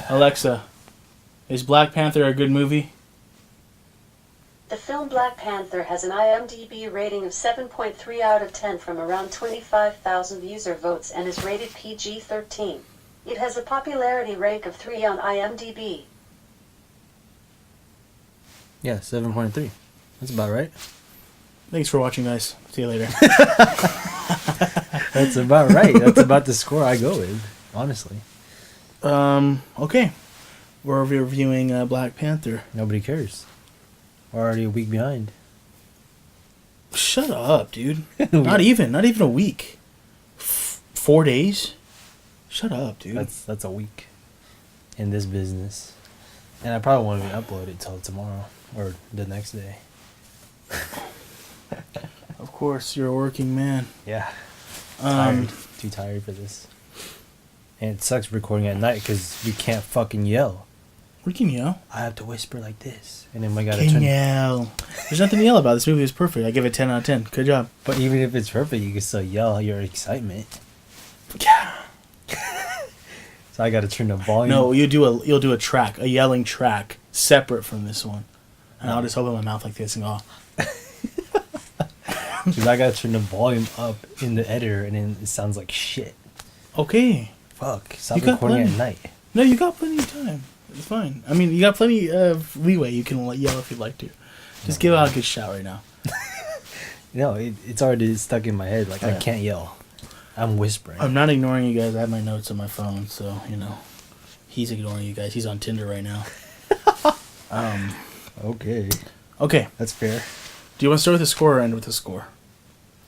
Alexa, is Black Panther a good movie? The film Black Panther has an IMDb rating of 7.3 out of 10 from around 25,000 user votes and is rated PG-13. It has a popularity rank of 3 on IMDb. Yeah, 7.3. That's about right. Thanks for watching, guys. See you later. That's about right. That's about the score I go with, honestly. Okay. We're reviewing Black Panther. Nobody cares. We're already a week behind. Shut up, dude. Not even a week. 4 days? Shut up, dude. That's a week in this business. And I probably won't even upload it till tomorrow or the next day. Of course, you're a working man. Yeah. Tired. Too tired for this. And it sucks recording at night because we can't fucking yell. We can yell. I have to whisper like this. And then we gotta Can yell. There's nothing to yell about. This movie is perfect. I give it 10 out of 10. Good job. But even if it's perfect, you can still yell your excitement. Yeah. So I gotta turn the volume. No, you'll do a track, a yelling track, separate from this one. And I'll just open my mouth like this and go, Because I gotta turn the volume up in the editor and then it sounds like shit. okay. Fuck. Stop You got recording plenty. at night. No, you got plenty of time. It's fine. I mean, you got plenty of leeway. You can yell if you'd like to. Just give out a good shout right now. No, it's already stuck in my head. Like, I can't yell. I'm whispering. I'm not ignoring you guys. I have my notes on my phone, so, he's ignoring you guys. He's on Tinder right now. Okay. Okay. That's fair. Do you want to start with the score or end with the score?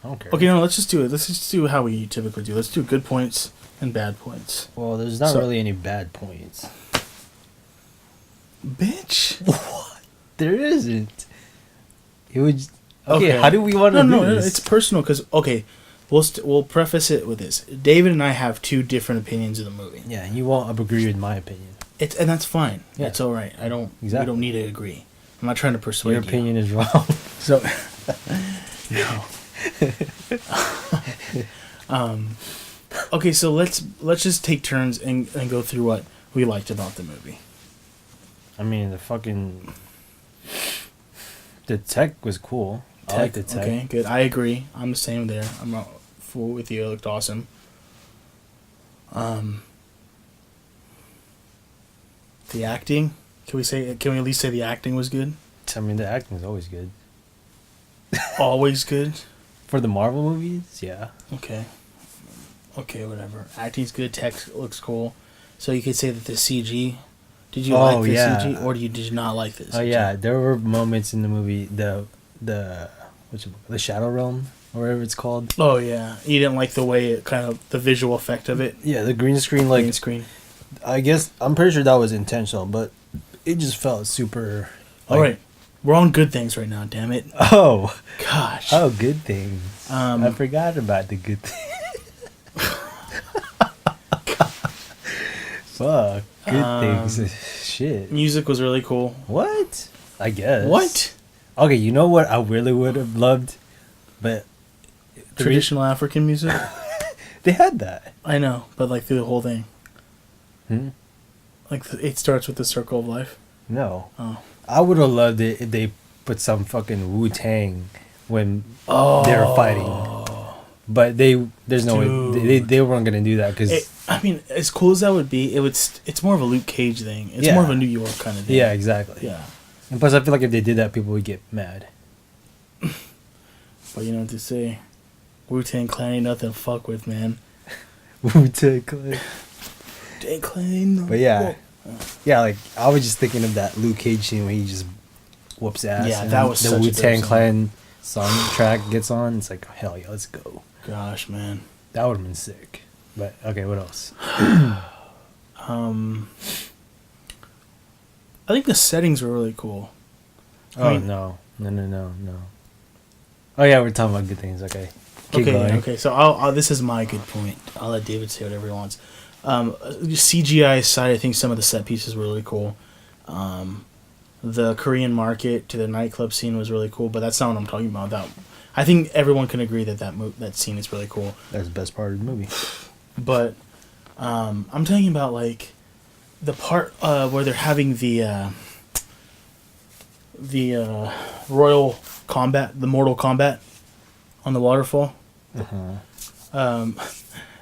I don't care. Okay, no, let's just do it. Let's just do how we typically do. Let's do good points and bad points. Well, there's not really any bad points. Bitch. What? There isn't. It would. Okay, how do we want to do this? No, it's personal because, okay, we'll preface it with this. David and I have two different opinions of the movie. Yeah, you won't agree with my opinion. And that's fine. Yeah. It's all right. Exactly. We don't need to agree. I'm not trying to persuade Your you. opinion is wrong. So, no. Okay, so let's just take turns and go through what we liked about the movie. I mean, the tech was cool. I like the tech. Okay, good. I agree. I'm the same there. I'm not full with you. It looked awesome. The acting. Can we at least say the acting was good? I mean, the acting is always good. Always good. For the Marvel movies, yeah. Okay, whatever. Acting's good. Text looks cool. So you could say that the CG. Did you like the CG, or did you not like this? Oh yeah, there were moments in the movie the Shadow Realm or whatever it's called. Oh yeah, you didn't like the way it kind of the visual effect of it. Yeah, the green screen. Green screen. I guess I'm pretty sure that was intentional, but it just felt super. All right, we're on good things right now. Damn it. Oh gosh. Oh, good things. I forgot about the good things. Fuck. Good things. Shit. Music was really cool. What? I guess. What? Okay, you know what I really would have loved? But Traditional African music? They had that. I know, but like through the whole thing. Like it starts with the Circle of Life? No. Oh. I would have loved it if they put some fucking Wu-Tang when they were fighting. But there's no way they weren't gonna do that because I mean, as cool as that would be, it's more of a Luke Cage thing. It's more of a New York kind of thing. Yeah, exactly. Yeah. And plus, I feel like if they did that, people would get mad. But you know what to say, Wu-Tang Clan ain't nothing to fuck with, man. Wu-Tang Clan. Wu-Tang Clan. But yeah, like I was just thinking of that Luke Cage scene where he just whoops ass. Yeah, that was the such Wu-Tang a Clan song track gets on. It's like hell yeah, let's go. Gosh, man, that would have been sick. But okay, what else? I think the settings were really cool. No. Oh yeah, we're talking about good things. Okay. Keep going. Okay. So I'll this is my good point. I'll let David say whatever he wants. CGI aside, I think some of the set pieces were really cool. The Korean market to the nightclub scene was really cool, but that's not what I'm talking about. I think everyone can agree that scene is really cool. That's the best part of the movie. But I'm talking about like the part where they're having the royal combat, the mortal combat on the waterfall.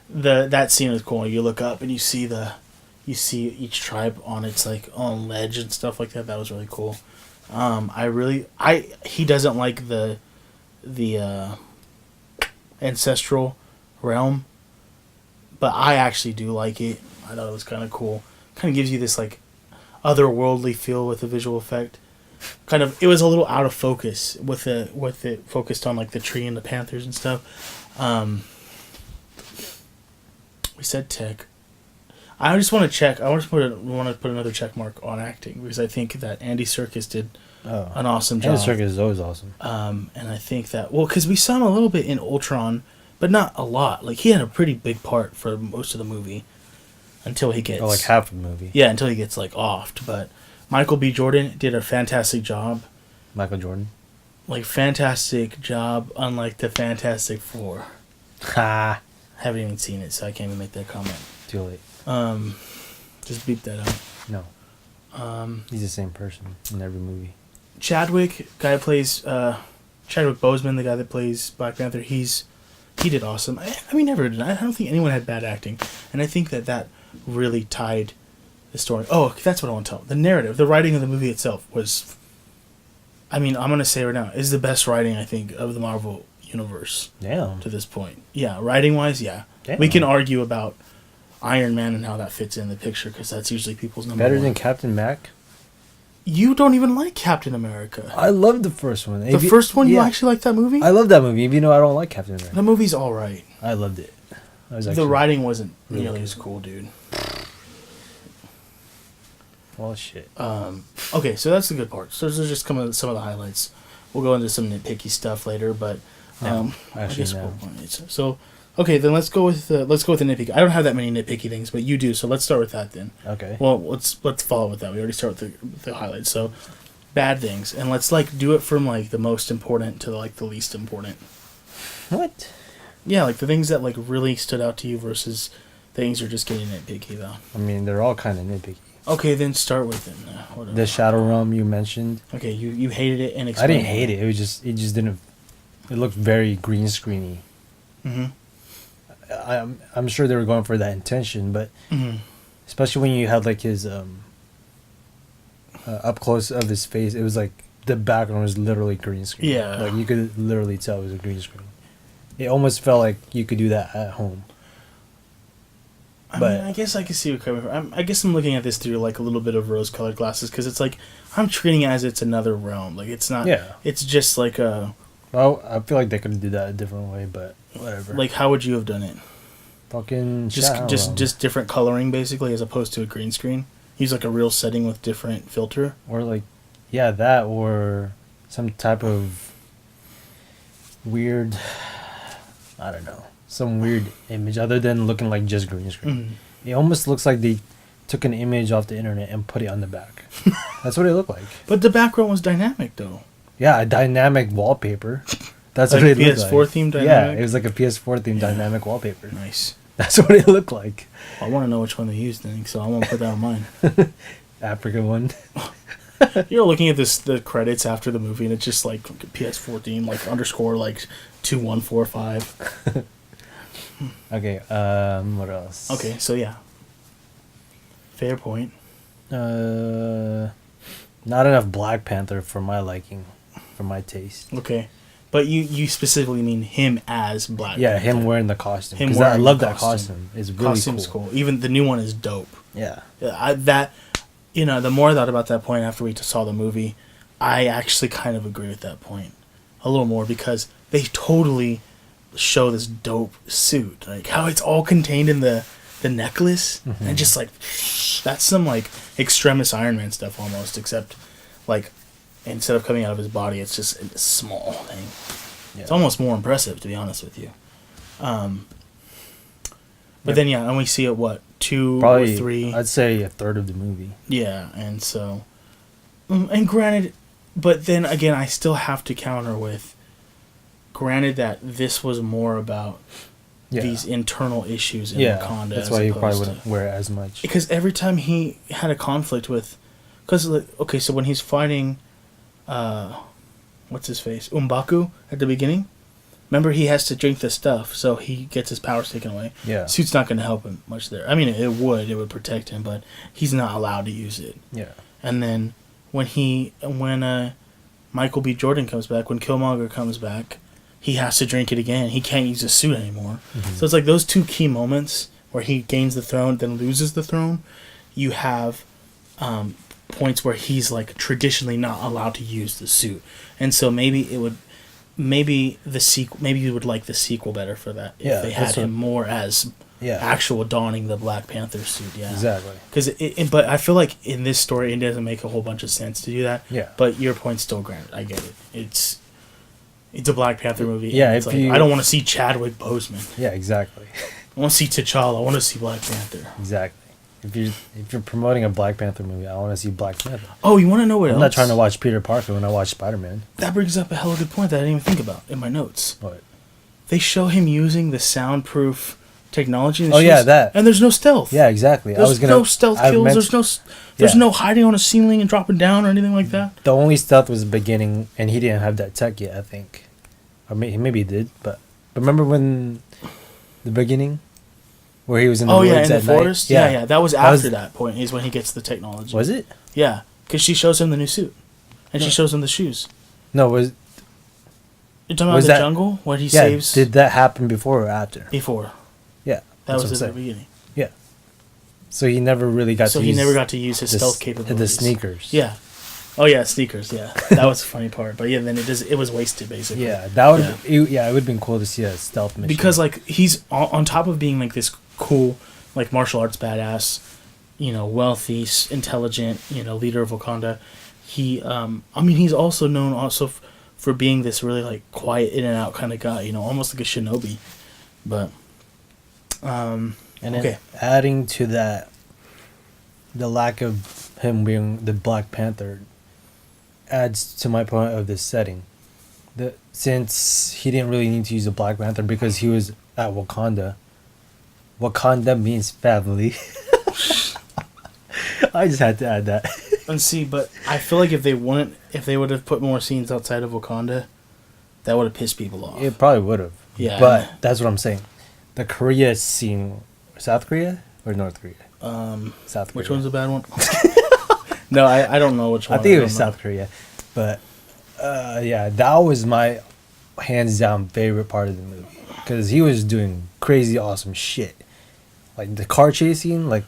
That scene is cool. You look up and you see each tribe on its like own ledge and stuff like that. That was really cool. He doesn't like the ancestral realm, but I actually do like it. I thought it was kind of cool. Kind of gives you this like otherworldly feel with the visual effect. Kind of, it was a little out of focus with it focused on like the tree and the panthers and stuff. We said tech. I just want to check. I want to put another check mark on acting because I think that Andy Serkis did an awesome job. Andy Serkis is always awesome. And I think that because we saw him a little bit in Ultron, but not a lot. Like he had a pretty big part for most of the movie until he gets like half the movie. Yeah, until he gets like offed. But Michael B. Jordan did a fantastic job. Michael Jordan. Like fantastic job, unlike the Fantastic Four. Ha. Haven't even seen it, so I can't even make that comment. Too late. Just beep that out. No. He's the same person in every movie. Chadwick, guy that plays Chadwick Boseman, the guy that plays Black Panther, he did awesome. I don't think anyone had bad acting, and I think that really tied the story. Oh, that's what I want to tell. The narrative, the writing of the movie itself was, I'm gonna say right now, is the best writing I think of the Marvel universe. Damn. To this point, yeah, writing wise, yeah. Damn. We can argue about Iron Man and how that fits in the picture because that's usually people's number Better one. than Captain Mac? You don't even like Captain America. I love the first one. The first one, you actually like that movie? I love that movie, even though I don't like Captain America. The movie's all right. I loved it. The writing wasn't really nearly good. as cool, dude. Well, shit. Okay, so that's the good part. So those are just some of the highlights. We'll go into some nitpicky stuff later, but so. Okay, then let's go with the nitpicky. I don't have that many nitpicky things, but you do, so let's start with that then. Okay. Well, let's follow with that. We already start with the highlights. So, bad things, and let's like do it from like the most important to like the least important. What? Yeah, like the things that like really stood out to you versus things you're just getting nitpicky though. I mean, they're all kind of nitpicky. Okay, then start with it. The Shadow Realm you mentioned. Okay, you hated it and I didn't hate it. It just didn't. It looked very green screeny. Mm-hmm. I'm sure they were going for that intention, but especially when you had like his up close of his face, it was like the background was literally green screen. Yeah, like you could literally tell it was a green screen. It almost felt like you could do that at home. I guess I can see what you're coming from. I guess I'm looking at this through like a little bit of rose-colored glasses because it's like I'm treating it as it's another realm. Like it's not. Yeah. It's just like a. Well, I feel like they could do that a different way, but whatever. Like, how would you have done it? Fucking just different coloring basically, as opposed to a green screen. Use like a real setting with different filter. Or like, yeah, that or some type of weird. I don't know. Some weird image other than looking like just green screen. Mm-hmm. It almost looks like they took an image off the internet and put it on the back. That's what it looked like. But the background was dynamic though. Yeah, a dynamic wallpaper. That's like what it looked like. PS4 themed dynamic? Yeah, it was like a PS4 themed dynamic wallpaper. Nice. That's what it looked like. I want to know which one they used then, so I won't put that on mine. African one. You're looking at the credits after the movie, and it's just like PS4 theme, like underscore like 2145. Okay, what else? Okay, so yeah. Fair point. Not enough Black Panther for my liking, for my taste. Okay. But you specifically mean him as Black Panther. Yeah, him wearing the costume. Because I love that costume. It's really Costume's cool. Even the new one is dope. Yeah. The more I thought about that point after we saw the movie, I actually kind of agree with that point a little more because they totally show this dope suit, like how it's all contained in the necklace, and just like that's some like extremis Iron Man stuff almost, except like instead of coming out of his body, it's just a small thing. Yeah. It's almost more impressive, to be honest with you. But then and we see it 2 Probably, or 3. I'd say a third of the movie. Yeah, and so, and granted, but then again, I still have to counter with, granted that this was more about these internal issues in Yeah, Wakanda. that's as why he opposed probably to- wouldn't wear it as much. Because every time he had a conflict with, because okay, so when he's fighting, what's his face, Umbaku at the beginning, remember he has to drink the stuff, so he gets his powers taken away. Yeah. Suit's not going to help him much there. I mean, it would protect him, but he's not allowed to use it. Yeah. And then when Michael B. Jordan comes back, when Killmonger comes back, he has to drink it again. He can't use the suit anymore. Mm-hmm. So it's like those two key moments where he gains the throne, then loses the throne. You have points where he's like traditionally not allowed to use the suit, and so maybe you would like the sequel better for that if they had him more as actual donning the Black Panther suit. Yeah, Exactly. Because but I feel like in this story it doesn't make a whole bunch of sense to do that. Yeah. But your point's still granted. I get it. It's a Black Panther movie. Yeah, and it's if like, you- I don't want to see Chadwick Boseman. Yeah, exactly. I want to see T'Challa. I want to see Black Panther. Exactly. If you're promoting a Black Panther movie, I want to see Black Panther. Oh, you want to know what I'm else? not trying to watch Peter Parker when I watch Spider-Man. That brings up a hella good point that I didn't even think about in my notes. What? They show him using the soundproof technology. In the Oh, yeah, shoes, that. And there's no stealth. Yeah, exactly. There's no stealth kills. There's Yeah. no hiding on a ceiling and dropping down or anything like that. The only stealth was the beginning, and he didn't have that tech yet, I think. Or maybe he did, but remember when the beginning? Where he was in the woods in the at night? forest? Yeah. That was after was- that point is when he gets the technology. Was it? Yeah, because she shows him the new suit. And she shows him the shoes. No, was You're talking about Was the that- jungle? Where he yeah, saves... did that happen before or after? Before. Yeah. That that's was what in I'm the saying. beginning. Yeah. So he never really got So to he use never got to use his the stealth s- capabilities. The sneakers. Yeah. Oh yeah, sneakers. Yeah, that was the funny part. But yeah, then it was wasted basically. Yeah, that would it would have been cool to see a stealth mission. Because like he's on top of being like this cool like martial arts badass, wealthy, intelligent, leader of Wakanda. He he's also known for being this really like quiet in and out kind of guy. Almost like a shinobi. But and then okay. adding to that, the lack of him being the Black Panther adds to my point of this setting. Since he didn't really need to use the Black Panther because he was at Wakanda. Wakanda means family. I just had to add that. And see, but I feel like if they would have put more scenes outside of Wakanda, that would have pissed people off. It probably would have. Yeah. But that's what I'm saying. The Korea scene, South Korea or North Korea? South Korea. Which one's a bad one? No, I don't know which one. I think it don't was know. South Korea. But yeah, that was my hands down favorite part of the movie because he was doing crazy awesome shit. Like the car chase scene, like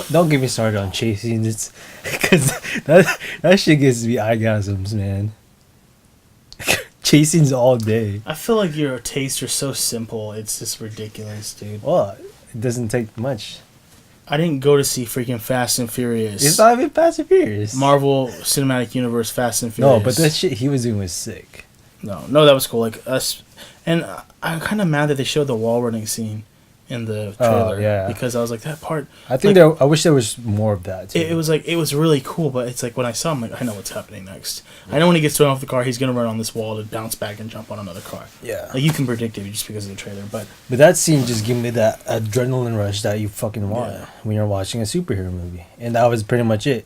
don't get me started on chase scenes. It's because that shit gives me orgasms, man. Chase scenes all day. I feel like your tastes are so simple. It's just ridiculous, dude. Well, it doesn't take much. I didn't go to see freaking Fast and Furious. It's not even Fast and Furious. Marvel Cinematic Universe Fast and Furious. No, but that shit he was doing was sick. No, that was cool. Like us, and I'm kind of mad that they showed the wall running scene in the trailer. yeah. Because I was like that part. I think I wish there was more of that. Too. It was really cool, but it's like when I saw him, like I know what's happening next. I know when he gets thrown off the car, he's gonna run on this wall to bounce back and jump on another car. Yeah. Like you can predict it just because of the trailer, but But that scene just gave me that adrenaline rush that you fucking want Yeah. when you're watching a superhero movie, and that was pretty much it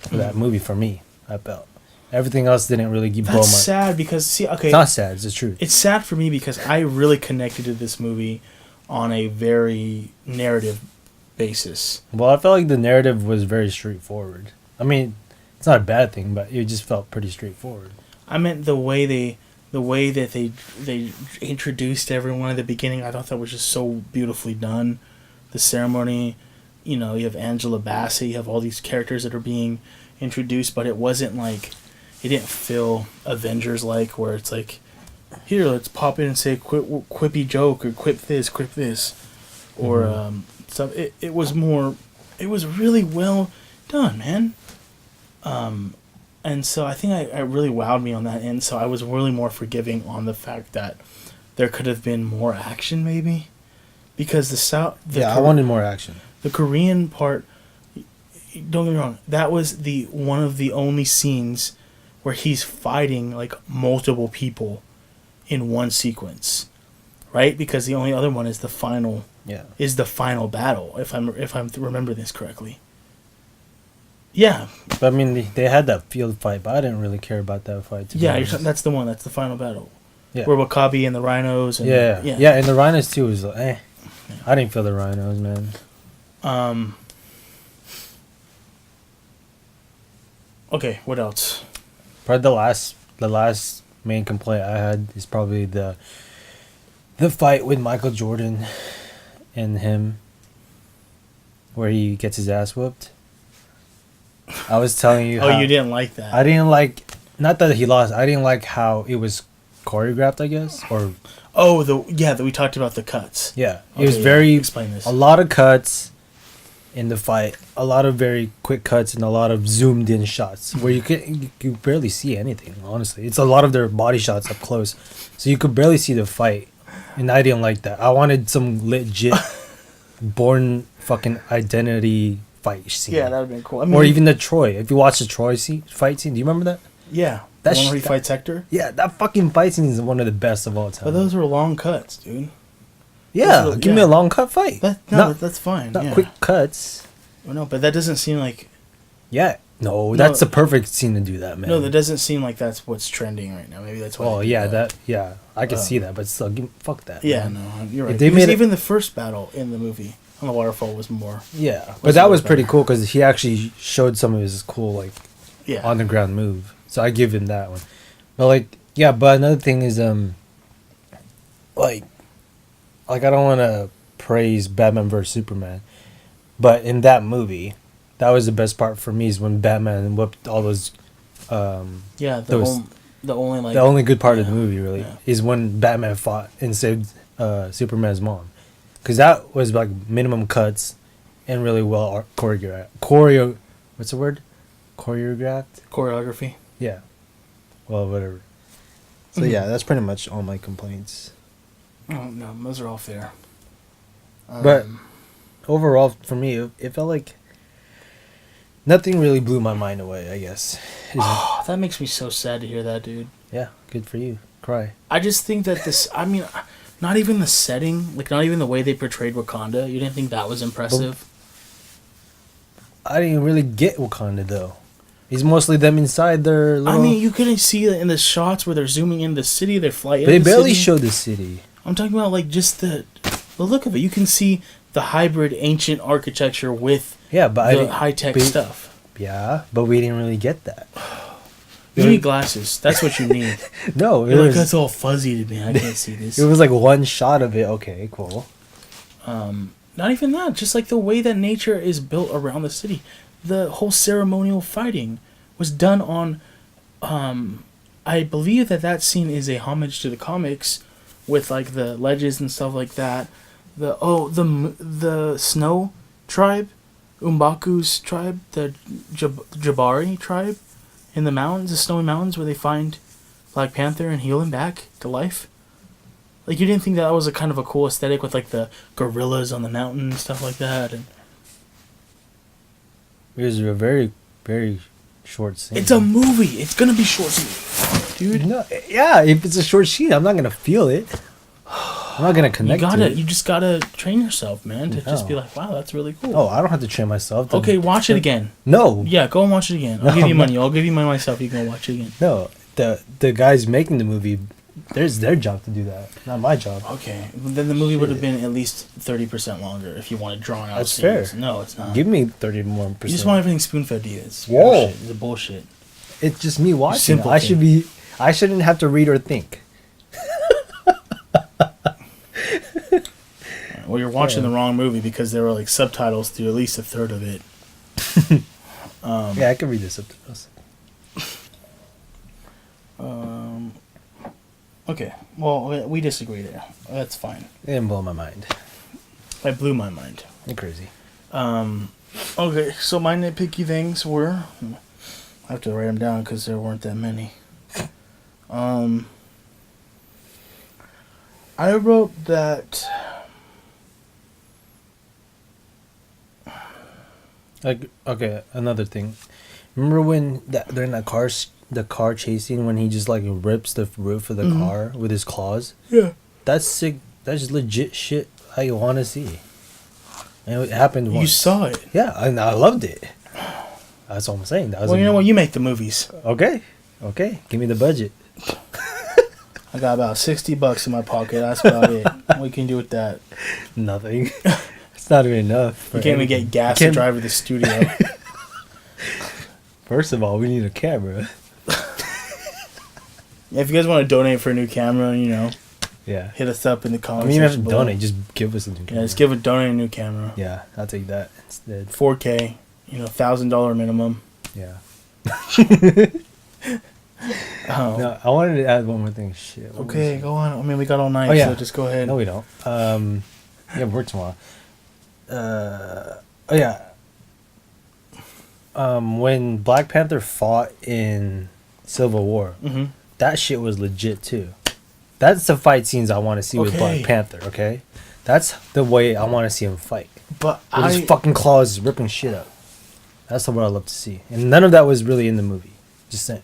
for that movie for me. I felt everything else didn't really blow my. that's sad because okay, It's not sad. It's the truth. it's sad for me because I really connected to this movie on a very narrative basis. Well, I felt like the narrative was very straightforward. I mean, it's not a bad thing, but it just felt pretty straightforward. I meant the way that they introduced everyone at the beginning. I thought that was just so beautifully done. The ceremony, you have Angela Bassett, you have all these characters that are being introduced, but it wasn't like it didn't feel Avengers like where it's like, here, let's pop in and say a quippy joke or quip this, or stuff. It was really well done, man. And so I think I really wowed me on that end. So I was really more forgiving on the fact that there could have been more action, maybe, because I wanted more action. The Korean part. Don't get me wrong. That was one of the only scenes where he's fighting like multiple people in one sequence. right? Because the only other one is the final battle. If I'm remember this correctly. Yeah, But I mean, they had that field fight, but I didn't really care about that fight. To be yeah, honest. that's the one. That's the final battle. Yeah. Where Wakabi and the rhinos. And Yeah, and the rhinos too was like, I didn't feel the rhinos, man. Okay, what else? Probably the last main complaint I had is probably the fight with Michael Jordan and him, where he gets his ass whooped. I was telling you. Oh, you didn't like that. I didn't like. Not that he lost. I didn't like how it was choreographed, I guess, or we talked about the cuts. yeah, it Okay, was very explain this. a lot of cuts in the fight, a lot of very quick cuts, and a lot of zoomed in shots where you barely see anything. Honestly, it's a lot of their body shots up close, so you could barely see the fight, and I didn't like that. I wanted some legit Born fucking Identity fight scene. Yeah, that would have been cool. I mean, Or even the Troy. If you watch the Troy fight scene, do you remember that? yeah, That the one where he sh- fights Hector. Yeah, that fucking fight scene is one of the best of all time. But those were long cuts, dude. yeah, those are- give me yeah. a long cut fight. That's fine. Not yeah. quick cuts. Well, no, but that doesn't seem like. Yeah, no, that's the perfect scene to do that, man. No, that doesn't seem like that's what's trending right now. Maybe that's why. Oh they did yeah, I can see that, but still, fuck that. Yeah, man. no, you're right. If they Because made it- even the first battle in the movie on the waterfall was more. Yeah, but Was that it was better? pretty cool because he actually showed some of his cool like Yeah. on the ground move. So I give him that one. But like, yeah, but another thing is like I don't want to praise Batman vs Superman, but in that movie, that was the best part for me is when Batman whipped all those. Yeah, those- the only like The only good part of the yeah, movie really yeah. is when Batman fought and saved Superman's mom, because that was like minimum cuts and really well choreographed. What's the word? Choreographed. choreography. Yeah. Well, whatever. So yeah, that's pretty much all my complaints. Oh no, those are all fair. But overall, for me, it felt like nothing really blew my mind away. I guess. Oh, that makes me so sad to hear that, dude. Yeah, good for you. Cry. I just think that this. I mean, not even the setting, like not even the way they portrayed Wakanda. You didn't think that was impressive? I didn't really get Wakanda though. It's mostly them inside their little... I mean, you couldn't see it in the shots where they're zooming in the city. They fly in. They the barely city. showed the city. I'm talking about like just the look of it. You can see the hybrid ancient architecture with Yeah, but the high tech stuff. Yeah, but we didn't really get that. You need glasses. That's what you need. No, You're like, that's all fuzzy to me. I can't see this. it was like one shot of it. Okay, cool. Not even that. Just like the way that nature is built around the city. The whole ceremonial fighting was done on. I believe that scene is a homage to the comics, with like the ledges and stuff like that. The snow tribe, Umbaku's tribe, the Jabari tribe, in the mountains, the snowy mountains, where they find Black Panther and heal him back to life. Like, you didn't think that was a kind of a cool aesthetic with like the gorillas on the mountain and stuff like that? And It was a very, very short scene. it's a movie. It's gonna be short, dude. No, yeah, if it's a short scene, I'm not gonna feel it. I'm not gonna connect to it. You just gotta train yourself, man, to just be No. like, wow, that's really cool. Oh, I don't have to train myself. Okay, watch it again. No. Yeah, go and watch it again. I'll No, give you I'm money. I'll give you money myself. You can go watch it again. No, the guys making the movie, there's their job to do that, not my job. Okay, then the movie would have been at least 30% longer if you wanted drawn out That's scenes. fair. No, it's not. Give me 30 more percent. You just want everything spoon fed to you. It's Whoa. bullshit. It's a bullshit. It's just me watching. simpleton. I shouldn't have to read or think. Well, you're watching the wrong movie because there were like subtitles through at least a third of it. Yeah, I can read the subtitles. Okay, well, we disagree there. That's fine. It didn't blow my mind. That blew my mind. You're crazy. Okay, so my nitpicky things were... I have to write them down because there weren't that many. I wrote that... Like, okay, another thing. Remember when they're in the car chasing when he just like rips the roof of the car with his claws? Yeah. That's that's legit shit I want to see. And it happened once. You saw it. Yeah, and I loved it. That's what I'm saying. That was Well, you know what? You make the movies. Okay, give me the budget. I got about $60 in my pocket. That's about it. What you can do with that? Nothing. It's not even enough. You can't even get gas to drive to the studio. First of all, we need a camera. Yeah, if you guys want to donate for a new camera, Yeah. hit us up in the I comments. mean, you don't have to below. donate. Just give us a new camera. Yeah, just donate a new camera. Yeah, I'll take that instead. 4K, $1,000 minimum. Yeah. Oh. No, I wanted to add one more thing. Shit. what Okay, was it? go on. I mean, we got all night, Oh, yeah. so just go ahead. No, we don't. Yeah, work tomorrow. Oh yeah. When Black Panther fought in Civil War, Mm-hmm. that shit was legit too. That's the fight scenes I want to see with Okay. Black Panther. Okay, that's the way I want to see him fight. But With his fucking claws ripping shit up. That's the what I love to see, and none of that was really in the movie. Just saying.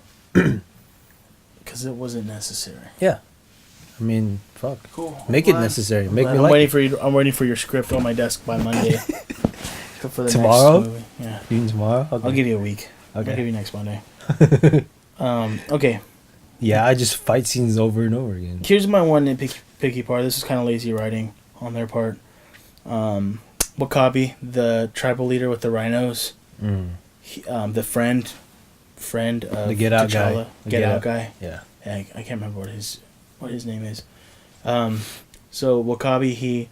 because it wasn't necessary. Yeah. I mean, fuck. Cool. Make it necessary. Make me I'm like waiting it. for you. I'm waiting for your script on my desk by Monday. For the Tomorrow? Next movie. Yeah. You mean tomorrow? Okay. I'll give you a week. Okay. I'll give you next Monday. Okay. Yeah, I just fight scenes over and over again. Here's my one nitpicky part. This is kind of lazy writing on their part. Wakabi, the tribal leader with the rhinos, the friend of The Get Out guy. T'Challa, The Get Get Out Out. guy. Yeah. Yeah, I can't remember what his name is. So Wakabi, he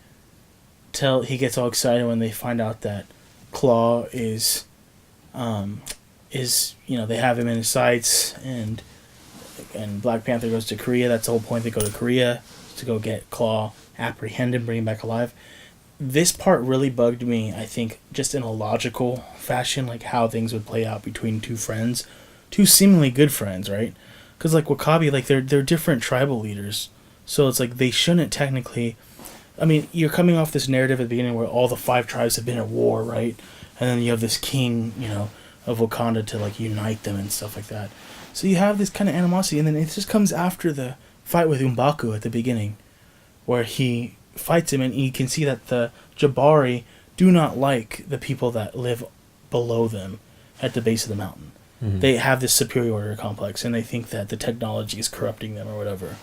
gets all excited when they find out that Claw is they have him in his sights, and Black Panther goes to Korea. That's the whole point. They go to Korea to go get Claw, apprehend him, bring him back alive. This part really bugged me, I think, just in a logical fashion, like how things would play out between two seemingly good friends, right? Because like Wakabi, like they're different tribal leaders, so it's like they shouldn't technically. I mean, you're coming off this narrative at the beginning where all the 5 tribes have been at war, right? And then you have this king, of Wakanda to like unite them and stuff like that. So you have this kind of animosity, and then it just comes after the fight with M'Baku at the beginning, where he fights him, and you can see that the Jabari do not like the people that live below them at the base of the mountain. Mm-hmm. They have this superiority complex, and they think that the technology is corrupting them or whatever.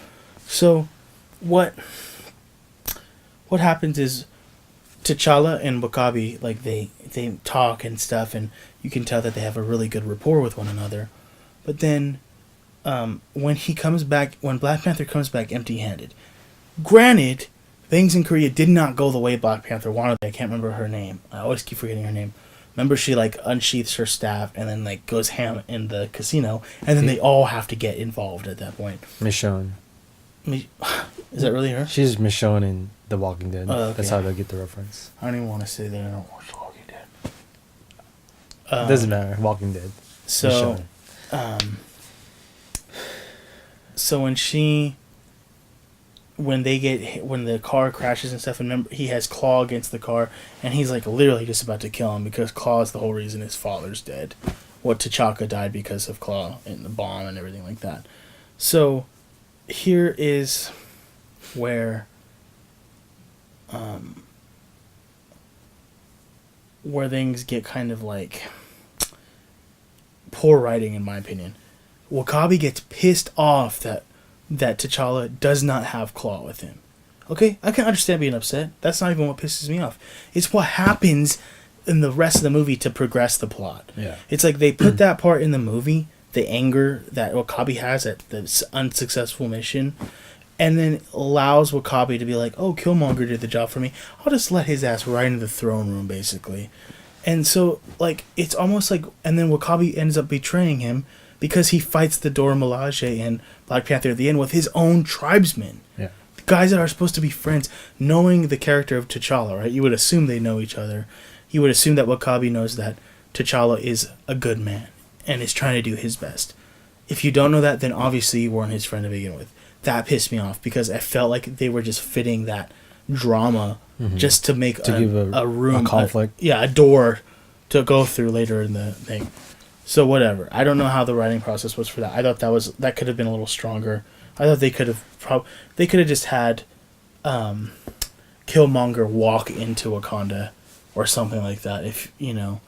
So, what happens is T'Challa and Wakabi, like they talk and stuff, and you can tell that they have a really good rapport with one another. But then, when Black Panther comes back empty-handed, granted, things in Korea did not go the way Black Panther wanted. I can't remember her name. I always keep forgetting her name. Remember, she like unsheaths her staff and then like goes ham in the casino, and then they all have to get involved at that point. Michonne. Is that really her? She's Michonne in The Walking Dead. Oh, okay. That's how they'll get the reference. I don't even want to say that I don't watch Walking Dead. It doesn't matter. Walking Dead. So, so when the car crashes and stuff, and remember, he has Claw against the car, and he's like literally just about to kill him because Claw is the whole reason his father's dead. T'Chaka died because of Claw and the bomb and everything like that. So here is where things get kind of like poor writing, in my opinion. Wakabi gets pissed off that T'Challa does not have Claw with him. Okay, I can understand being upset. That's not even what pisses me off. It's what happens in the rest of the movie to progress the plot. Yeah. It's like they put that part in the movie, the anger that Wakabi has at the unsuccessful mission, and then allows Wakabi to be like, oh, Killmonger did the job for me. I'll just let his ass right into the throne room, basically. And so, like, it's almost like... And then Wakabi ends up betraying him because he fights the Dora Milaje and Black Panther at the end with his own tribesmen. Yeah. The guys that are supposed to be friends, knowing the character of T'Challa, right? You would assume they know each other. You would assume that Wakabi knows that T'Challa is a good man and is trying to do his best. If you don't know that, then obviously you weren't his friend to begin with. That pissed me off because I felt like they were just fitting that drama just to make give a room, a conflict. a door to go through later in the thing. So whatever. I don't know how the writing process was for that. I thought that could have been a little stronger. I thought they could have just had Killmonger walk into Wakanda or something like that. If you know,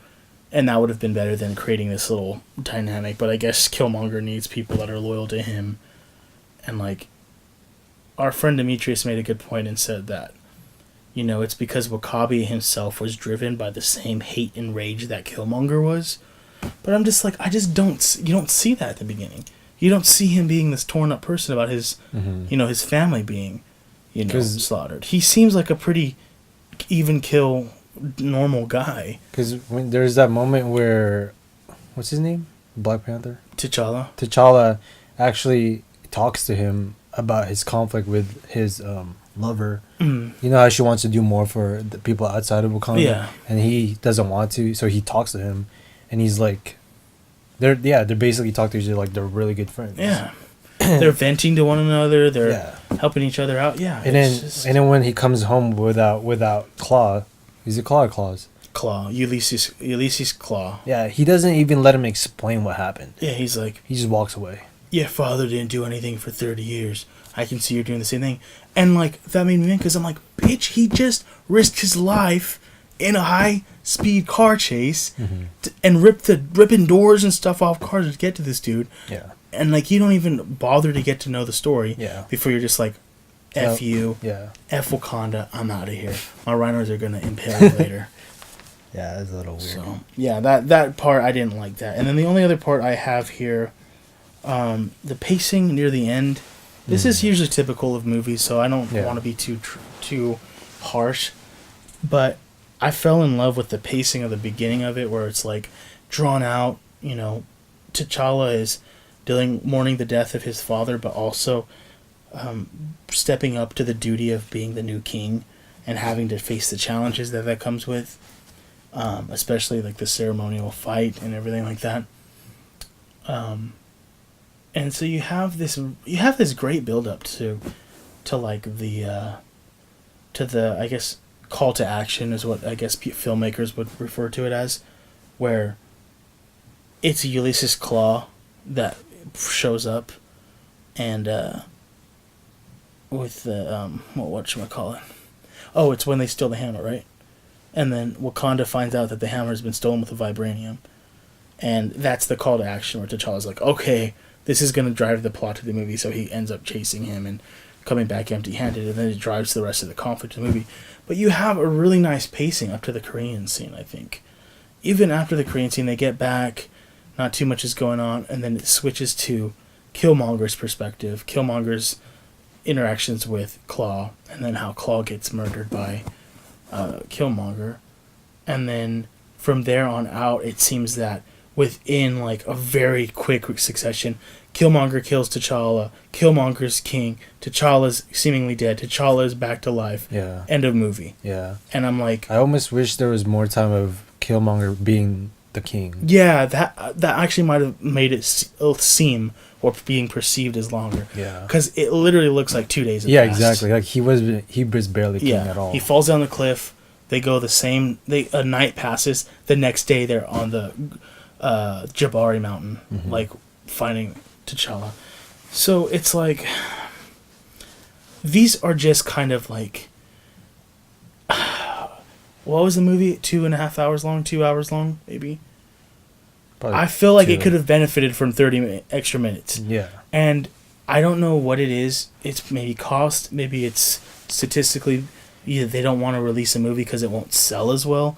and that would have been better than creating this little dynamic. But I guess Killmonger needs people that are loyal to him, and like our friend Demetrius made a good point and said that, you know, it's because Wakabi himself was driven by the same hate and rage that Killmonger was. But I'm just like, you don't see that at the beginning. You don't see him being this torn up person about his, you know, his family being, you know, slaughtered. He seems like a pretty even kill, normal guy. Because when there's that moment where, what's his name? Black Panther? T'Challa actually talks to him about his conflict with his lover. You know how she wants to do more for the people outside of Wakanda? Yeah. And he doesn't want to, so he talks to him. And he's like, they're basically talking to each other like they're really good friends. Yeah. They're venting to one another. They're helping each other out. Yeah. And then when he comes home without Claw, is it Claw or Claws? Claw. Ulysses Claw. Yeah, he doesn't even let him explain what happened. Yeah, he's like, he just walks away. Your father didn't do anything for 30 years. I can see you're doing the same thing. And like, that made me mad because I'm like, bitch, he just risked his life in a high-speed car chase and ripping doors and stuff off cars to get to this dude. Yeah. And like, you don't even bother to get to know the story before you're just like, F you, F Wakanda, I'm out of here. My rhinos are going to impale you later. Yeah, that's a little weird. So, yeah, that part, I didn't like that. And then the only other part I have here, the pacing near the end. This is usually typical of movies, so I don't want to be too harsh. But I fell in love with the pacing of the beginning of it, where it's like drawn out. You know, T'Challa is mourning the death of his father, but also stepping up to the duty of being the new king and having to face the challenges that comes with, especially like the ceremonial fight and everything like that. And so you have this great build up to like the I guess call to action is what I guess filmmakers would refer to it as, where it's Ulysses Claw that shows up, and with the whatchamacallit. Oh, it's when they steal the hammer, right? And then Wakanda finds out that the hammer has been stolen with the vibranium, and that's the call to action where T'Challa's like, okay, this is going to drive the plot of the movie, so he ends up chasing him and coming back empty-handed, and then it drives the rest of the conflict of the movie. But you have a really nice pacing up to the Korean scene, I think. Even after the Korean scene, they get back, not too much is going on, and then it switches to Killmonger's perspective, Killmonger's interactions with Claw, and then how Claw gets murdered by Killmonger. And then from there on out, it seems that within like a very quick succession, Killmonger kills T'Challa, Killmonger's king, T'Challa's seemingly dead, T'Challa is back to life. Yeah. End of movie. Yeah. And I'm like, I almost wish there was more time of Killmonger being the king. Yeah, that actually might have made it seem or being perceived as longer. Yeah. Because it literally looks like 2 days. Yeah, exactly. Like he was barely king at all. He falls down the cliff. They go the same. A night passes. The next day they're on the Jabari Mountain, like finding T'Challa. So it's like these are just kind of like what was the movie? 2.5 hours long, 2 hours long, maybe. Probably I feel like it could have benefited from 30 extra minutes. Yeah. And I don't know what it is. It's maybe cost. Maybe it's statistically either they don't want to release a movie because it won't sell as well.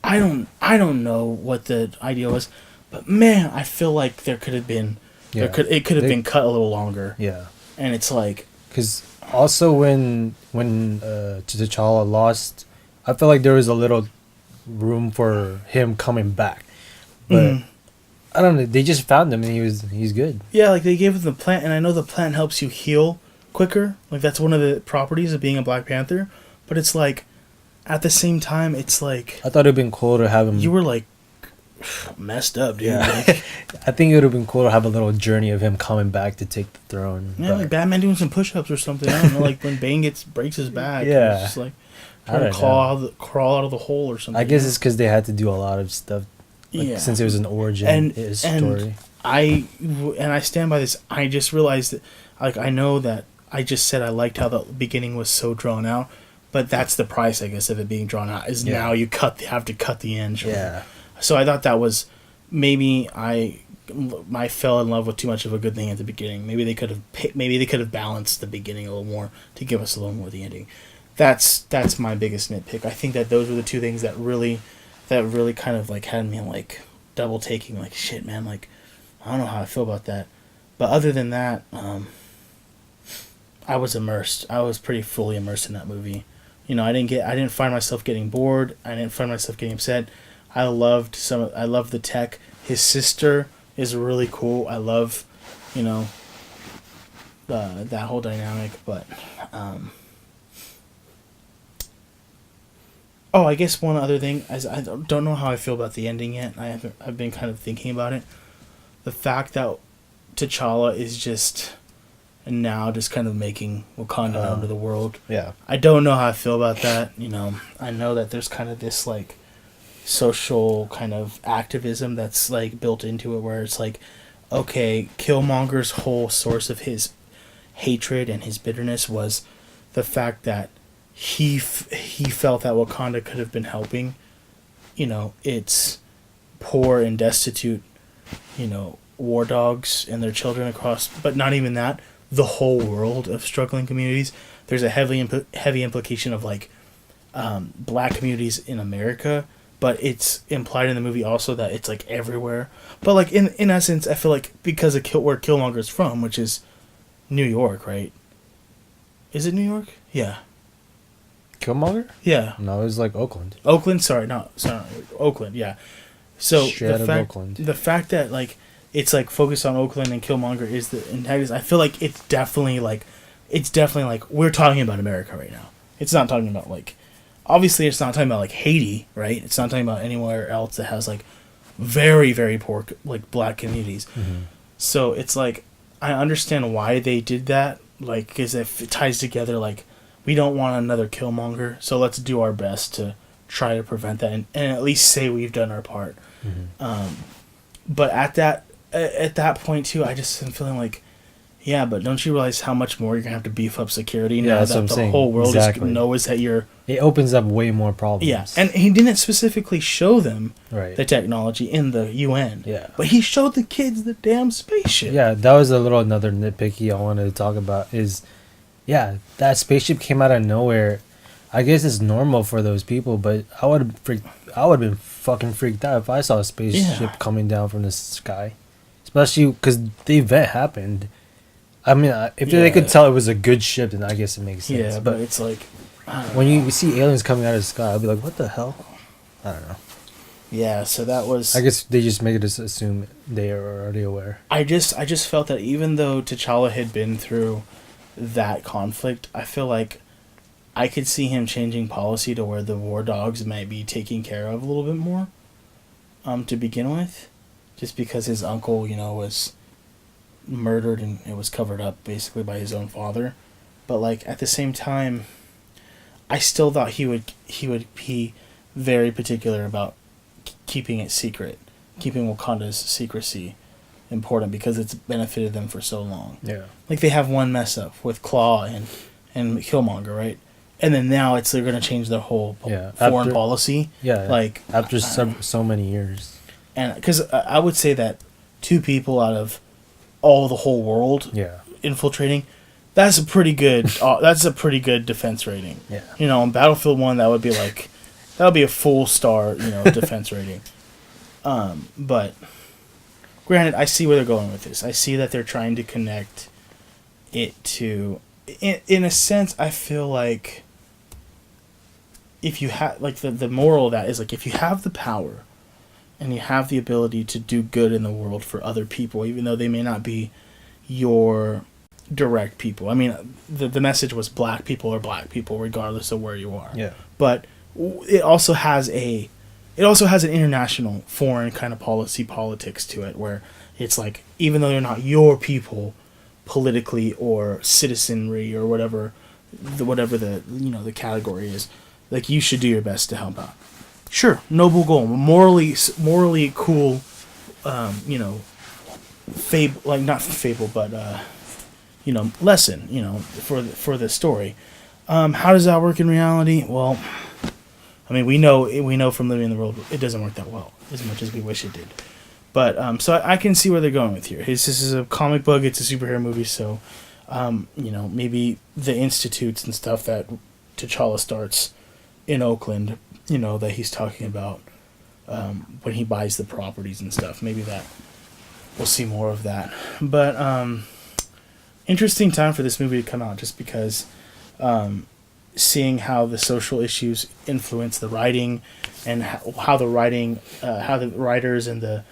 I don't know what the idea was, but man, I feel like there could have been it could have been cut a little longer. Yeah. And it's like because also when T'Challa lost, I felt like there was a little room for him coming back, but I don't know. They just found him and he's good. Yeah, like they gave him the plant, and I know the plant helps you heal quicker. Like that's one of the properties of being a Black Panther. But it's like, at the same time, it's like I thought it'd been cool to have him. You were like messed up, dude. Yeah. Like, I think it would have been cool to have a little journey of him coming back to take the throne. Yeah, like Batman doing some push-ups or something. I don't know, like when Bane breaks his back. Yeah, it's just like trying to crawl out of the hole or something. I guess it's because they had to do a lot of stuff. Like, since it was an origin story. I stand by this. I just realized that, like, I know that I just said I liked how the beginning was so drawn out, but that's the price, I guess, of it being drawn out. Is now you have to cut the end short. Yeah. So I thought that was maybe I fell in love with too much of a good thing at the beginning. Maybe they could have balanced the beginning a little more to give us a little more of the ending. That's my biggest nitpick. I think that those were the two things that really kind of like had me like double taking, like, shit, man, like I don't know how I feel about that. But other than that, I was immersed. I was pretty fully immersed in that movie. You know, I didn't find myself getting bored. I didn't find myself getting upset. I loved the tech. His sister is really cool. I love, you know, that whole dynamic. But I guess one other thing is I don't know how I feel about the ending yet. I've been kind of thinking about it. The fact that T'Challa is just now just kind of making Wakanda known to the world. Yeah. I don't know how I feel about that. You know, I know that there's kind of this like social kind of activism that's like built into it, where it's like, okay, Killmonger's whole source of his hatred and his bitterness was the fact that he felt that Wakanda could have been helping, you know, its poor and destitute, you know, war dogs and their children across, but not even that, the whole world of struggling communities. There's a heavy implication of like black communities in America, but it's implied in the movie also that it's like everywhere. But like in essence, I feel like because of where Killmonger's from, which is New York, right? Is it New York? Yeah. Killmonger? Yeah. No, it was like Oakland. Oakland, sorry, Oakland, yeah. So Straight out of Oakland. The fact that like it's like focused on Oakland and Killmonger is the antagonist, I feel like it's definitely like we're talking about America right now. It's not talking about like, obviously it's not talking about like Haiti, right? It's not talking about anywhere else that has like very, very poor like black communities. Mm-hmm. So it's like I understand why they did that, like, because if it ties together, like, we don't want another Killmonger, so let's do our best to try to prevent that and at least say we've done our part. Mm-hmm. But at that point too, I just am feeling like, yeah, but don't you realize how much more you're gonna have to beef up security now that the whole world knows that you're. It opens up way more problems. Yeah, and he didn't specifically show them right. the technology in the UN. Yeah, but he showed the kids the damn spaceship. Yeah, that was another nitpicky I wanted to talk about is, yeah, that spaceship came out of nowhere. I guess it's normal for those people, but I would have been fucking freaked out if I saw a spaceship coming down from the sky, especially because the event happened. I mean, if they could tell it was a good ship, then I guess it makes sense. Yeah, but it's like, when you see aliens coming out of the sky, I'll be like, what the hell? I don't know. Yeah, so that was. I guess they just make us assume they are already aware. I just felt that even though T'Challa had been through that conflict, I feel like I could see him changing policy to where the war dogs might be taken care of a little bit more, to begin with, just because his uncle, you know, was murdered and it was covered up basically by his own father. But like at the same time, I still thought he would be very particular about keeping it secret, keeping Wakanda's secrecy important because it's benefited them for so long. Yeah, like they have one mess up with Claw and Killmonger, right? And then now they're gonna change their whole foreign policy. Yeah, like after so many years. And because I would say that 2 people out of all the whole world infiltrating, that's a pretty good defense rating. Yeah, you know, in Battlefield 1 that would be a full star, you know, defense rating. But granted, I see where they're going with this. I see that they're trying to connect it to, in a sense, I feel like if you have, like, the moral of that is, like, if you have the power and you have the ability to do good in the world for other people, even though they may not be your direct people. I mean, the message was black people are black people regardless of where you are. Yeah. But it also has an international foreign kind of politics to it, where it's like, even though they're not your people politically or citizenry or whatever the you know the category is, like, you should do your best to help out. Sure, noble goal, morally cool, you know, not fable, but lesson, for the story. How does that work in reality? Well, I mean, we know from living in the world, it doesn't work that well, as much as we wish it did. But so I can see where they're going with here. This is a comic book, it's a superhero movie, so maybe the institutes and stuff that T'Challa starts in Oakland, that he's talking about when he buys the properties and stuff. Maybe that we'll see more of that. But interesting time for this movie to come out, just because seeing how the social issues influence the writing, and how the writers and the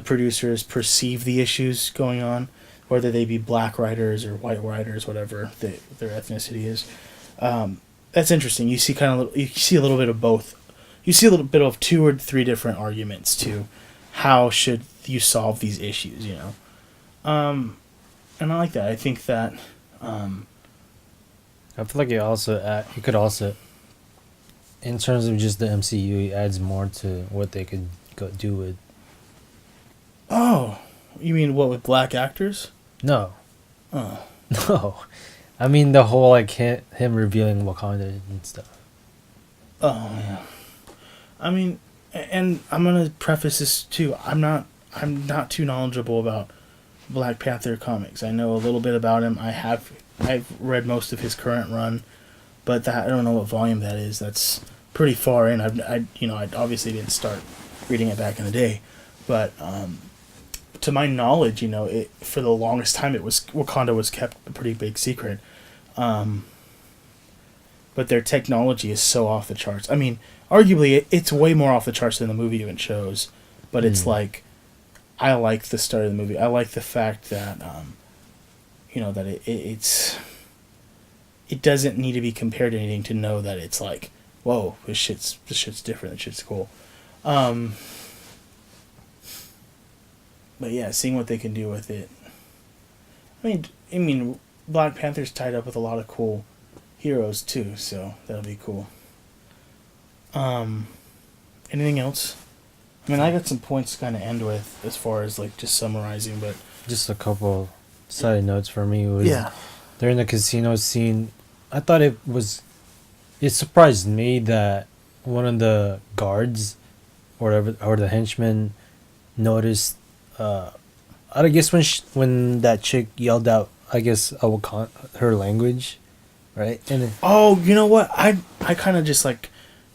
producers perceive the issues going on, whether they be black writers or white writers, whatever their ethnicity is. That's interesting. You see you see a little bit of both. You see a little bit of 2 or 3 different arguments to how should you solve these issues, and I like that. I think that I feel like you could also, in terms of just the MCU, it adds more to what they could do with. Oh, you mean what, with black actors? No. Oh. No. I mean the whole him revealing Wakanda and stuff. Oh yeah. I mean, and I'm gonna preface this too. I'm not too knowledgeable about Black Panther comics. I know a little bit about him. I've read most of his current run, but I don't know what volume that is. That's pretty far in. I obviously didn't start reading it back in the day, but to my knowledge, for the longest time Wakanda was kept a pretty big secret. But their technology is so off the charts. I mean, arguably it's way more off the charts than the movie even shows, but it's I like the start of the movie. I like the fact that that it doesn't need to be compared to anything to know that it's like, whoa, this shit's different. This shit's cool. But yeah, seeing what they can do with it. I mean, Black Panther's tied up with a lot of cool heroes too, so that'll be cool. Anything else? I mean, I got some points to kind of end with as far as just summarizing, but just a couple side notes for me was yeah, during the casino scene, I thought it surprised me that one of the guards or the henchmen noticed. I guess when that chick yelled out, I guess her language, right? And you know what? I kind of just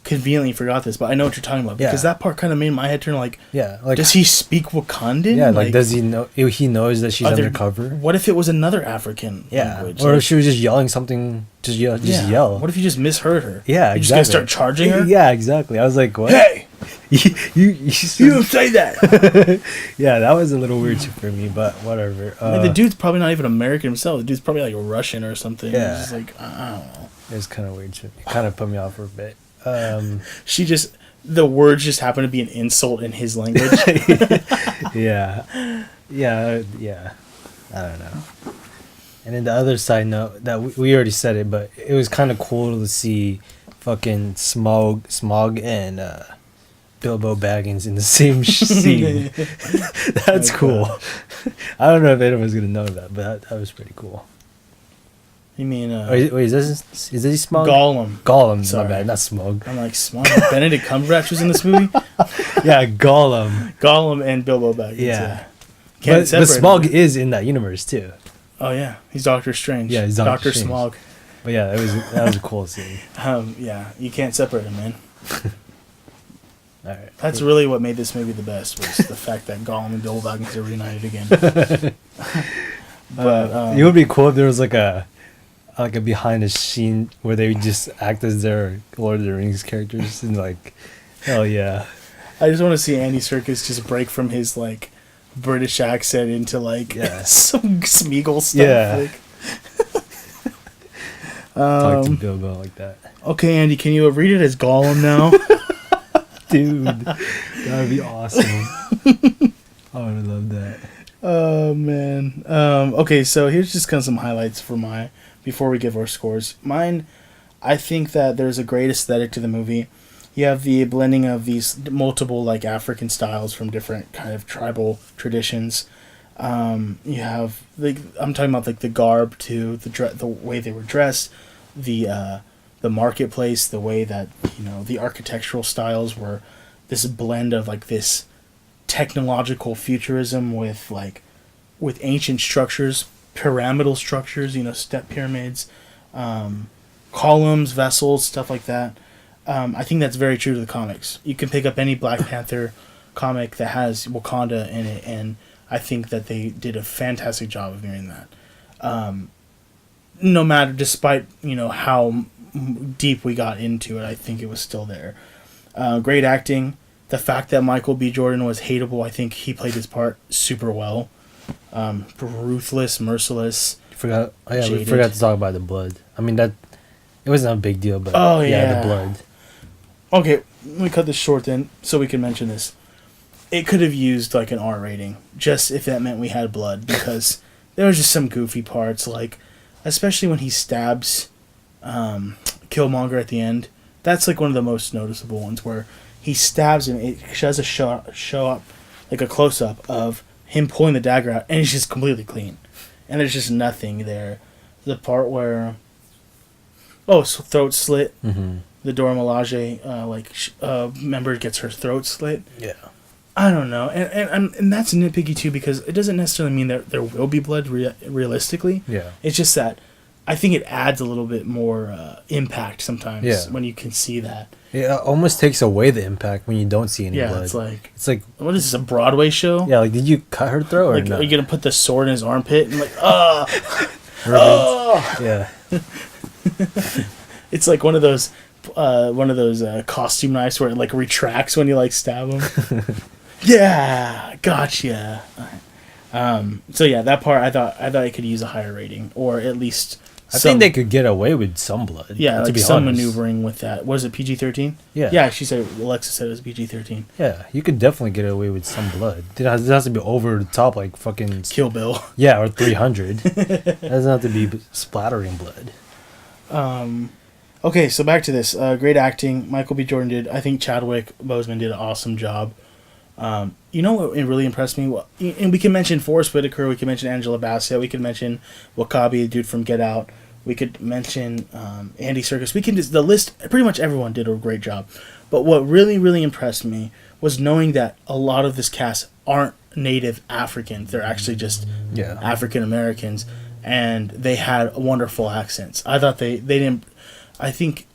conveniently forgot this, but I know what you're talking about because that part kind of made my head turn. Does he speak Wakandan? Yeah, does he know? He knows that she's undercover. What if it was another African language? Or if she was just yelling something, just yell. What if you just misheard her? Yeah, you're just gonna start charging her? Yeah, exactly. I was like, what? Hey, you don't say that. Yeah, that was a little weird for me, but whatever. The dude's probably not even American himself. The dude's probably Russian or something. Yeah, it's just I don't know. It was kind of weird. It kind of put me off for a bit. The words just happen to be an insult in his language. yeah. I don't know. And then the other side note that we already said it, but it was kind of cool to see fucking Smog and Bilbo Baggins in the same scene. That's cool. I don't know if anyone's gonna know that, but that was pretty cool. You mean wait, is this Smog? Gollum. Sorry. My bad, not Smog. I'm Smog. Benedict Cumberbatch was in this movie. Yeah, Gollum and Bilbo Baggins. Yeah. But Smog is in that universe too. Oh yeah, he's Doctor Strange. Yeah, he's Doctor Strange. Smog. But yeah, that was a cool scene. Yeah, you can't separate him, man. All right. That's really what made this movie the best, was the fact that Gollum and Bilbo Baggins are reunited again. But it would be cool if there was a behind the scene where they just act as their Lord of the Rings characters and hell yeah. I just want to see Andy Serkis just break from his British accent into some Smeagol stuff. Yeah. Talk to Bilbo like that. Okay, Andy, can you read it as Gollum now? Dude, that would be awesome. I would love that. Oh man. Okay, so here's just kind of some highlights for before we give our scores. Mine, I think that there's a great aesthetic to the movie. You have the blending of these multiple African styles from different kind of tribal traditions. You have I'm talking about like the garb too, the way they were dressed, the marketplace, the way that the architectural styles were this blend of like this technological futurism with ancient structures, pyramidal structures, step pyramids, columns, vessels, stuff like that. I think that's very true to the comics. You can pick up any Black Panther comic that has Wakanda in it, and I think that they did a fantastic job of mirroring that. No matter, despite how deep we got into it, I think it was still there. Great acting. The fact that Michael B. Jordan was hateable, I think he played his part super well. Ruthless, merciless. We forgot jaded. to talk about the blood. I mean, that it wasn't a big deal, but yeah, the blood. Okay, let me cut this short then, so we can mention this. It could have used like an R rating, just if that meant we had blood, because there was just some goofy parts, like especially when he stabs Killmonger at the end. That's like one of the most noticeable ones where he stabs him. It does a show up like a close up of him pulling the dagger out, and it's just completely clean, and there's just nothing there. The part where throat slit. Mm-hmm. The Dora Milaje member gets her throat slit. Yeah. I don't know, and that's nitpicky too, because it doesn't necessarily mean that there will be blood realistically. Yeah. It's just that I think it adds a little bit more impact sometimes when you can see that. It almost takes away the impact when you don't see any blood. It's like what is this, a Broadway show? Yeah, like did you cut her throat or like, not? Are you gonna put the sword in his armpit and Yeah. It's like one of those costume knives where it like retracts when you like stab him. Yeah, gotcha. So yeah, that part I thought it could use a higher rating, or at least I think they could get away with some blood. Yeah, to like be some honest. maneuvering with that. Was it PG-13? Yeah. Yeah, Alexa said it was PG-13. Yeah, you could definitely get away with some blood. It has to be over the top, like fucking Kill Bill. Yeah, or 300. It doesn't have to be splattering blood. Okay, so back to this. Great acting. Michael B. Jordan did. I think Chadwick Boseman did an awesome job. You know what really impressed me? And we can mention Forrest Whitaker. We can mention Angela Bassett. We can mention Wakabi, the dude from Get Out. We could mention Andy Serkis. We can just the list. Pretty much everyone did a great job. But what really, really impressed me was knowing that a lot of this cast aren't native Africans. They're actually just African Americans, and they had wonderful accents. I thought they didn't. I think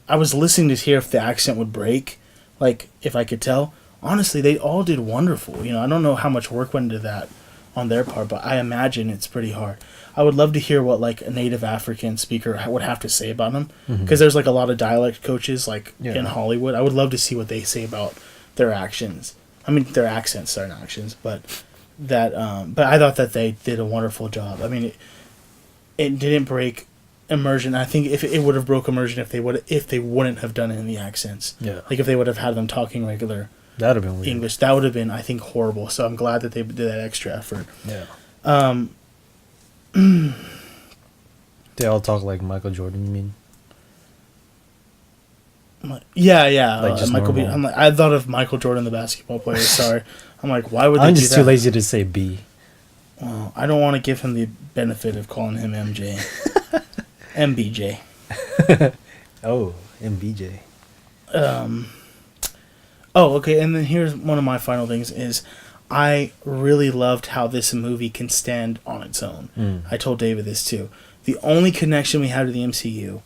I was listening to hear if the accent would break, like if I could tell. Honestly, they all did wonderful. I don't know how much work went into that on their part, but I imagine it's pretty hard. I would love to hear what like a native African speaker would have to say about them, because there's like a lot of dialect coaches in Hollywood. I would love to see what they say about their actions. I mean, their accents, sorry, not actions, but that. But I thought that they did a wonderful job. I mean, it didn't break immersion. I think if it would have broke immersion if they wouldn't have done it in the accents. Yeah. Like if they would have had them talking regular That'd have been weird. English, that would have been, I think, horrible. So I'm glad that they did that extra effort. Yeah. They all talk like Michael Jordan, you mean? Yeah. Like just Michael B. normal. I thought of Michael Jordan, the basketball player. Sorry. I'm like, why would they I'm do just that? too lazy to say B. Well, I don't want to give him the benefit of calling him MJ. MBJ. Oh, MBJ. Oh, okay, and then here's one of my final things is I really loved how this movie can stand on its own. I told David this too. The only connection we have to the MCU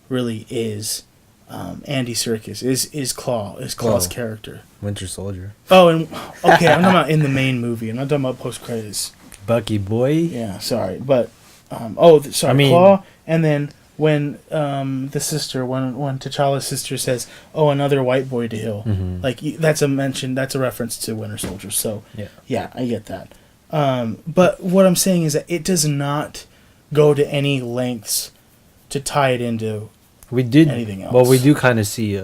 really is Andy Serkis, is Claw's character. Winter Soldier. Oh, and okay, I'm talking about in the main movie. I'm not talking about post-credits. Bucky boy. Yeah, sorry, but mean, Claw, and then when the sister, when T'Challa's sister says, "Oh, another white boy to heal," like that's a reference to Winter Soldier. So yeah, I get that. But what I'm saying is that it does not go to any lengths to tie it into anything else. Well, we do kind of see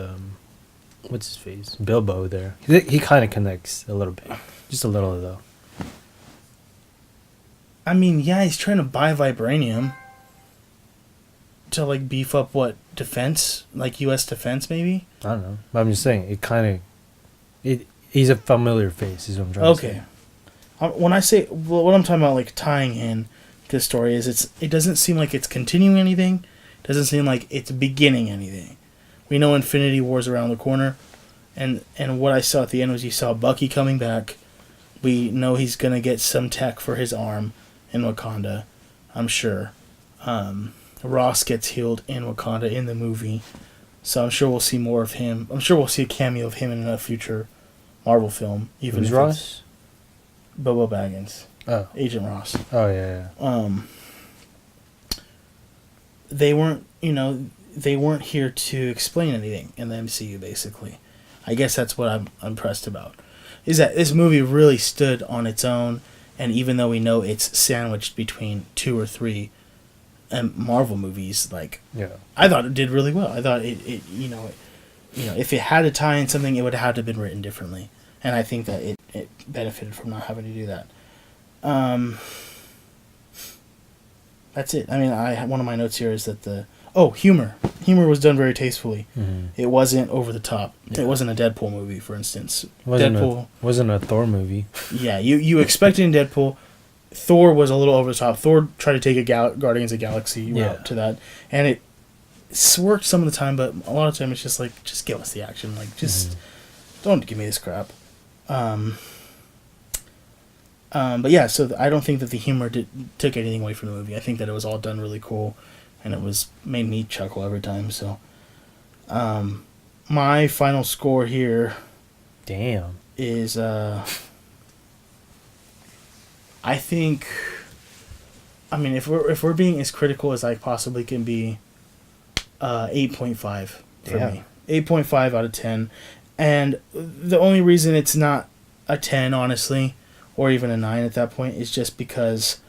what's his face, Bilbo there. He kind of connects a little bit, just a little though. I mean, yeah, he's trying to buy vibranium to like beef up what defense, like U.S. defense, maybe. I don't know, but I'm just saying it kind of. He's a familiar face. Is what I'm trying to say. Okay, when I say what I'm talking about, like tying in this story is it doesn't seem like it's continuing anything. It doesn't seem like it's beginning anything. We know Infinity War's around the corner, and what I saw at the end was you saw Bucky coming back. We know he's gonna get some tech for his arm in Wakanda, I'm sure. Ross gets healed in Wakanda in the movie, so I'm sure we'll see more of him. I'm sure we'll see a cameo of him in a future Marvel film. Even Who's if Ross? it's Bobo Baggins, Oh. Agent Ross. Oh yeah. They weren't, they weren't here to explain anything in the MCU. Basically, I guess that's what I'm impressed about. Is that this movie really stood on its own, and even though we know it's sandwiched between 2 or 3 Marvel movies, like I thought it did really well. I thought it if it had to tie in something, it would have to have been written differently, and I think that it benefited from not having to do that. That's it. I mean, one of my notes here is that humor was done very tastefully. Mm-hmm. It wasn't over the top. Yeah. It wasn't a Deadpool movie, for instance. Wasn't a Thor movie. Yeah, you expected in Deadpool. Thor was a little over the top. Thor tried to take a Guardians of the Galaxy route to that, and it worked some of the time, but a lot of the time it's just like, just give us the action. Like, just don't give me this crap. But yeah, so I don't think that the humor took anything away from the movie. I think that it was all done really cool, and it made me chuckle every time. So, my final score here, is I think, I mean, if we're being as critical as I possibly can be, 8.5 for me. 8.5 out of 10, and the only reason it's not a 10, honestly, or even a 9 at that point, is just because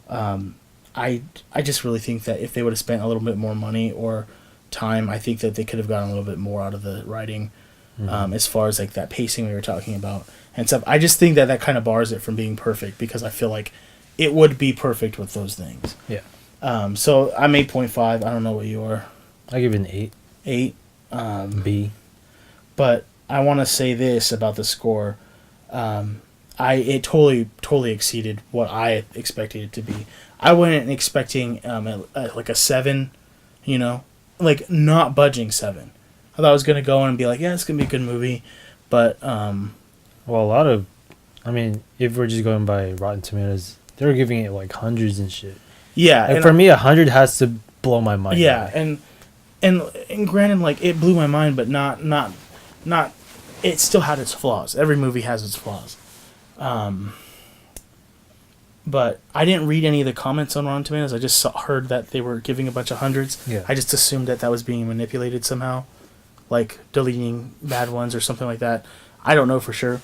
I just really think that if they would have spent a little bit more money or time, I think that they could have gotten a little bit more out of the writing, as far as like that pacing we were talking about and stuff. I just think that kind of bars it from being perfect, because I feel like it would be perfect with those things. Yeah. So I'm 8.5. I don't know what you are. I give it an 8. 8. B. But I want to say this about the score. It totally exceeded what I expected it to be. I went expecting like a 7, like not budging 7. I thought I was gonna go in and be like, yeah, it's gonna be a good movie, but well, if we're just going by Rotten Tomatoes, they were giving it like hundreds and shit. Yeah, like, for me, 100 has to blow my mind. Yeah, and granted, like, it blew my mind, but not. It still had its flaws. Every movie has its flaws. But I didn't read any of the comments on Rotten Tomatoes. I just heard that they were giving a bunch of hundreds. Yeah. I just assumed that was being manipulated somehow, like deleting bad ones or something like that. I don't know for sure,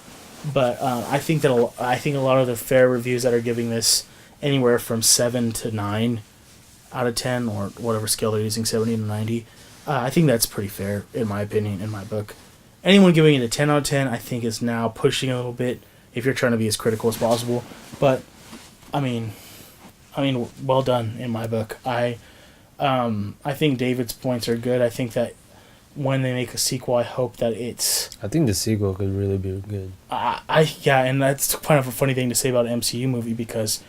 but I think a lot of the fair reviews that are giving this anywhere from 7 to 9 out of 10, or whatever scale they're using, 70 to 90. I think that's pretty fair, in my opinion, in my book. Anyone giving it a 10 out of 10, I think, is now pushing a little bit, if you're trying to be as critical as possible. But I mean, well done in my book. I think David's points are good. I think that when they make a sequel, I hope that it's. I think the sequel could really be good. Yeah, and that's kind of a funny thing to say about an MCU movie, because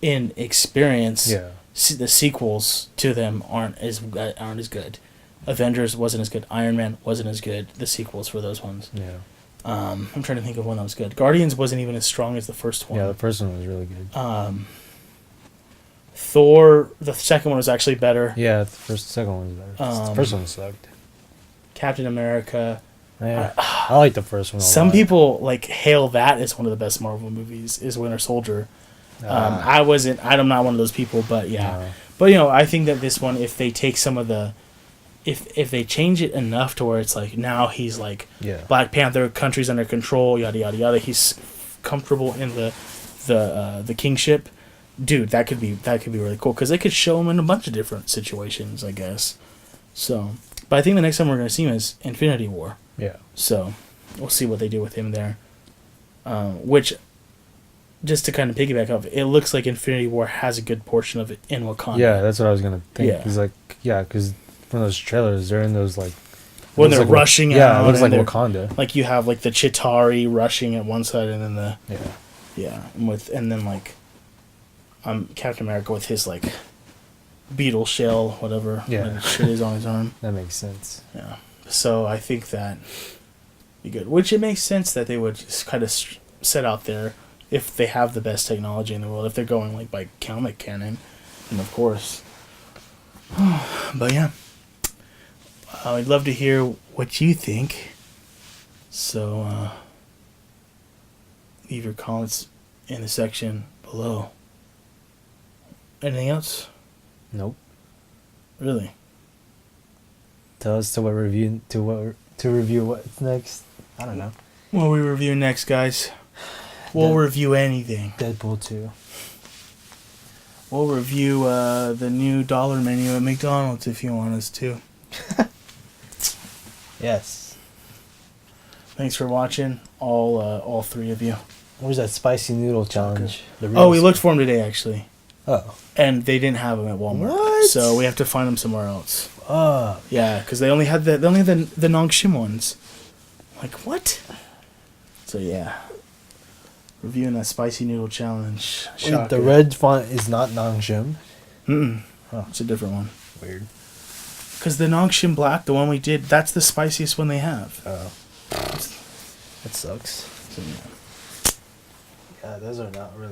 in experience, the sequels to them aren't as good. Avengers wasn't as good. Iron Man wasn't as good. The sequels for those ones. Yeah. I'm trying to think of one that was good. Guardians wasn't even as strong as the first one. Yeah, the first one was really good. Thor, the second one was actually better. Yeah, the second one was better. The first one sucked. Captain America. Yeah, I like the first one a lot. Some people hail that as one of the best Marvel movies, is Winter Soldier. I'm not one of those people, but yeah. No. But I think that this one, if they take some of the, if they change it enough to where it's like, now he's like, Black Panther, country's under control, yada yada yada, he's comfortable in the kingship, dude, that could be really cool, because they could show him in a bunch of different situations, I guess. So, but I think the next time we're going to see him is Infinity War. Yeah. So, we'll see what they do with him there. Which, just to kind of piggyback off, it looks like Infinity War has a good portion of it in Wakanda. Yeah, that's what I was going to think. Yeah. Because from those trailers, they're in those when they're rushing out. Yeah, it looks like Wakanda. Like you have the Chitauri rushing at one side, and then Yeah, and then like, Captain America with his like, beetle shell, whatever. Yeah. Whatever shit is on his arm. That makes sense. Yeah. So I think that be good. Which it makes sense that they would just kind of set out there if they have the best technology in the world. If they're going like by comic canon, and of course. But yeah, I'd love to hear what you think. So leave your comments in the section below. Anything else? Nope. Really? Tell us to review what's next. I don't know. What we review next, guys? We'll review anything. Deadpool 2. We'll review the new dollar menu at McDonald's if you want us to. Yes. Thanks for watching, all three of you. Where's that spicy noodle challenge? Oh, we looked for them today, actually. Oh. And they didn't have them at Walmart. What? So we have to find them somewhere else. Oh. Yeah, because they only had the Nongshim ones. Like, what? So yeah. Reviewing that spicy noodle challenge. Wait, the red font is not Nongshim? Oh, it's a different one. Weird. Because the Nongshim Black, the one we did, that's the spiciest one they have. Oh. That sucks. So, yeah. Yeah, those are not really